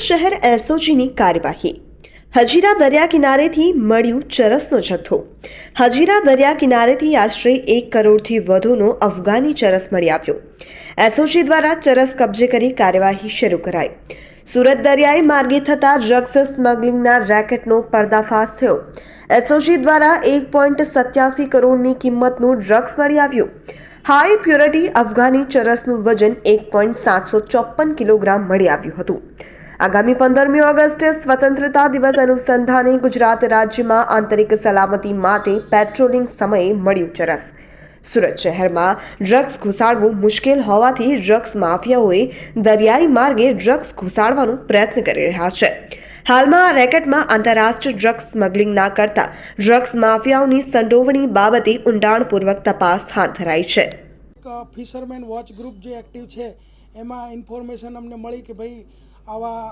શહેર એસઓજીની કાર્યવાહી। હજીરા દરિયા કિનારેથી મળ્યું ચરસનો જથ્થો। હજીરા દરિયા કિનારેથી આશરે 1 કરોડથી વધુનો અફઘાની ચરસ મળી આવ્યો। એસઓજી દ્વારા ચરસ કબજે કરી કાર્યવાહી શરૂ કરાઈ। સુરત દરિયાઈ માર્ગે થતા ડ્રગ્સ સ્મગલિંગના રેકેટનો પર્દાફાશ થયો। એસઓજી દ્વારા 1.87 કરોડની કિંમતનું ડ્રગ્સ મળી આવ્યું। હાઈ પ્યોરિટી અફઘાની ચરસનું વજન 1.754 કિલોગ્રામ મળી આવ્યું હતું। આગામી 15મી ઓગસ્ટે સ્વતંત્રતા દિવસ અનુસંધાને ગુજરાત રાજ્યમાં આંતરિક સલામતી માટે પેટ્રોલિંગ સમયે મળ્યું ચરસ। સુરત શહેરમાં ડ્રગ્સ ઘુસાડવું મુશ્કેલ હોવાથી ડ્રગ્સ માફિયાઓએ દરિયાઈ માર્ગે ડ્રગ્સ ઘુસાડવાનો પ્રયત્ન કરી રહ્યા છે। હાલમાં આ રેકેટમાં આંતરરાષ્ટ્રીય ડ્રગ્સ સ્મગલિંગના કરતા ડ્રગ્સ માફિયાઓની સંડોવણી બાબતે ઊંડાણપૂર્વક તપાસ હાથ ધરાઈ છે। ફિશરમેન વોચ ગ્રુપ જે એક્ટિવ છે એમાં ઇન્ફોર્મેશન અમને મળી કે ભાઈ આવા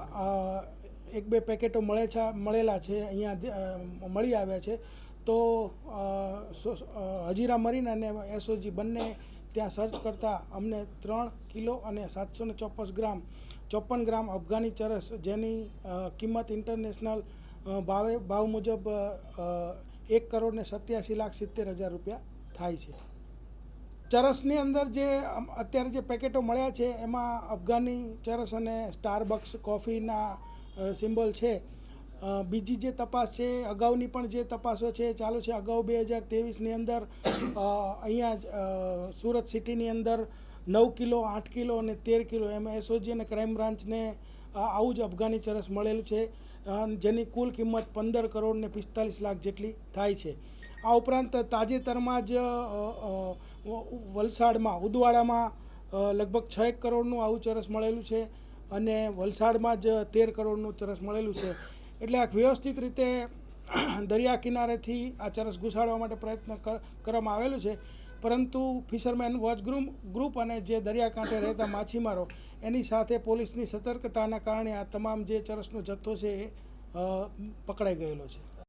1-2 પેકેટો મળેલા છે, અહીંયા મળી આવ્યા છે। તો હજીરા મરીન અને એસઓજી બંને ત્યાં સર્ચ કરતાં અમને 3 કિલો અને 754 ગ્રામ અફઘાની ચરસ, જેની કિંમત ઇન્ટરનેશનલ ભાવ મુજબ 1,87,70,000 રૂપિયા થાય છે। ચરસની અંદર જે અત્યારે જે પેકેટો મળ્યા છે એમાં અફઘાની ચરસ અને સ્ટારબક્સ કોફીના સિમ્બોલ છે। બીજી જે તપાસ છે, અગાઉની પણ જે તપાસો છે ચાલુ છે। અગાઉ 2023ની અંદર અહીંયા સુરત સિટીની અંદર 9 કિલો, 8 કિલો અને 13 કિલો એમાં એસઓજી અને ક્રાઇમ બ્રાન્ચને આવું જ અફઘાની ચરસ મળેલું છે, જેની કુલ કિંમત 15 કરોડ ને 45 લાખ જેટલી થાય છે। આ ઉપરાંત તાજેતરમાં જ વલસાડમાં ઉદવાડામાં લગભગ 6 કરોડનું આવું ચરસ મળેલું છે અને વલસાડમાં જ 13 કરોડનું ચરસ મળેલું છે। એટલે આ વ્યવસ્થિત રીતે દરિયા કિનારેથી આ ચરસ ઘુસાડવા માટે પ્રયત્ન કરવામાં આવેલું છે, પરંતુ ફિશરમેન વોચ ગ્રુપ અને જે દરિયાકાંઠે રહેતા માછીમારો એની સાથે પોલીસની સતર્કતાના કારણે આ તમામ જે ચરસનો જથ્થો છે એ પકડાઈ ગયેલો છે।